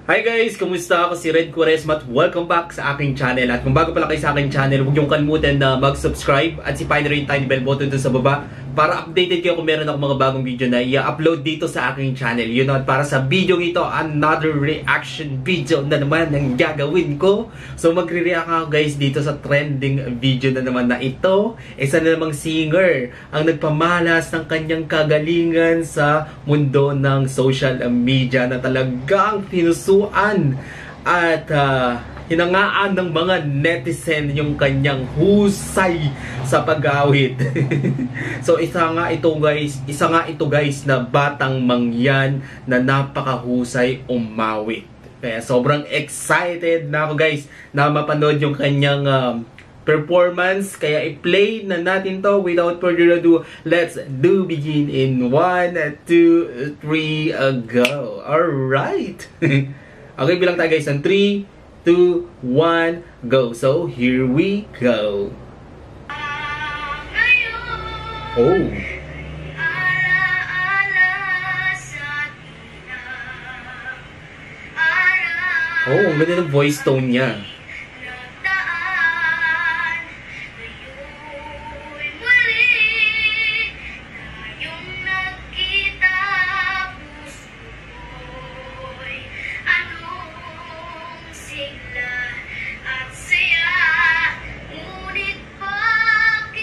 Hi guys! Kumusta? Ako si Red Quaresma at welcome back sa aking channel. At kung bago pala kayo sa aking channel, huwag niyong kalimutan na mag-subscribe at si rin tiny bell button dun sa baba para updated kayo kung meron ako mga bagong video na i-upload dito sa aking channel. Yun at para sa video ito, another reaction video na naman ang gagawin ko. So magre-react ako guys dito sa trending video na naman na ito. Isa na namang singer ang nagpamalas ng kanyang kagalingan sa mundo ng social media na talagang tinusuan at hinangaan ng mga netizen yung kanyang husay sa pag-awit. So isa nga ito guys na batang mangyan na napakahusay umawit. Kaya sobrang excited na ako guys na mapanood yung kanyang performance. Kaya i-play na natin to without further ado. Let's begin in 1, 2, 3, go. Alright. Okay, bilang tayo guys ng 3, 2, 1, go. So, here we go. Oh. Oh, ang ganda ng voice tone niya.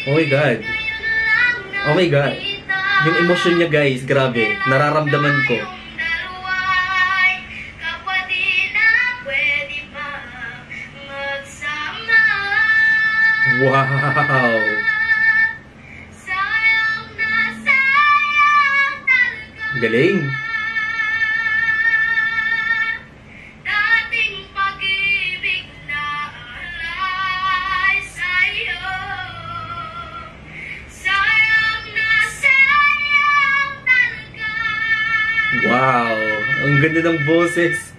Oh my God. Oh my God. Yung emotion niya guys, grabe. Nararamdaman ko. Wow. Galing. Wow! Ang ganda ng boses!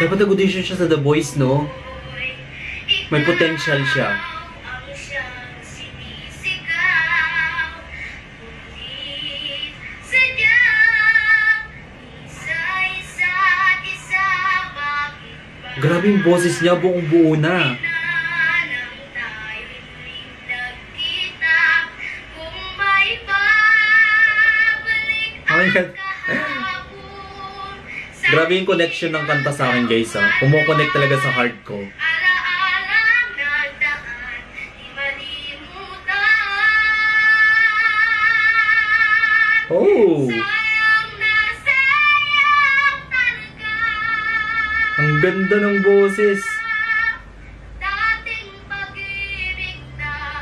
Dapat nag-audition siya sa The Voice, no? May potential siya. Grabe yung boses niya, buong buo na. Oh my God. Grabe yung connection ng kanta sa akin guys. Kumo-connect talaga sa heart ko. Oh! Ang ganda ng boses.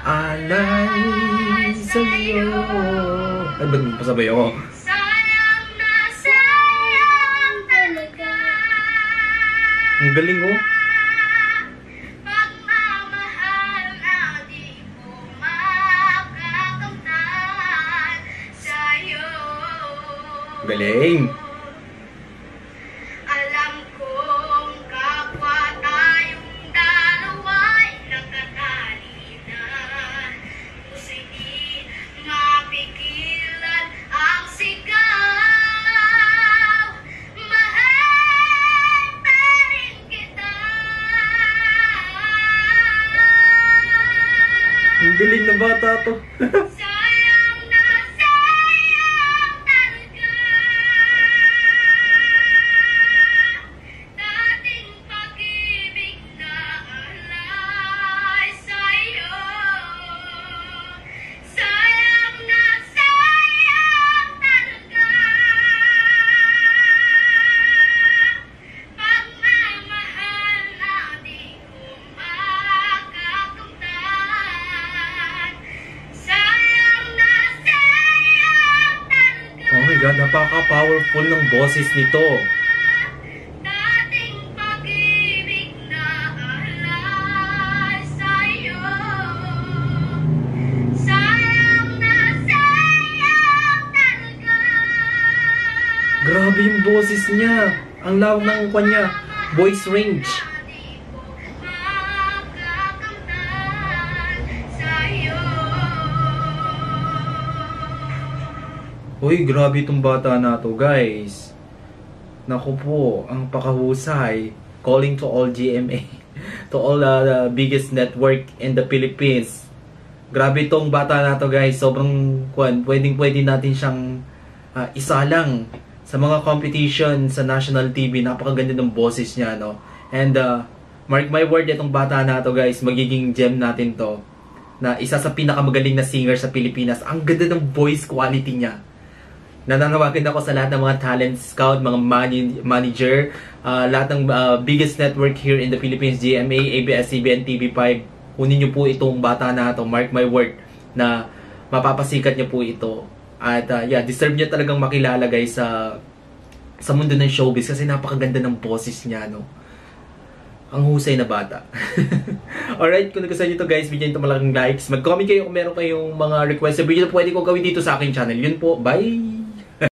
Alay sa'yo. Ay, ba't pasabay ako? Ang galing oh. Galing. Ang galing na bata to. Oh my God, napaka-powerful ng boses nito. Grabe yung boses niya. Ang lawak ng kanya. Voice range. Uy, grabe itong bata na to, guys. Naku po, ang pakahusay. Calling to all GMA. To all the biggest network in the Philippines. Grabe itong bata na to, guys. Sobrang pwedeng-pwede natin siyang isalang sa mga competition sa national TV. Napakaganda ng boses niya, no? And mark my word, itong bata na to, guys, magiging gem natin to. Na isa sa pinakamagaling na singer sa Pilipinas. Ang ganda ng voice quality niya. Nananawagan ako sa lahat ng mga talent scout, mga manager, lahat ng biggest network here in the Philippines, GMA, ABS-CBN, TV5. Kunin niyo po itong bata na ito, mark my word, na mapapasikat niyo po ito. At yeah, deserve niya talagang makilala, guys, sa mundo ng showbiz kasi napakaganda ng boses niya, no? Ang husay na bata. Alright, kung nagustuhan nyo ito, guys, bigyan ito malaking likes. Mag-comment kayo kung meron kayong mga request sa video na pwede ko gawin dito sa aking channel. Yun po, bye!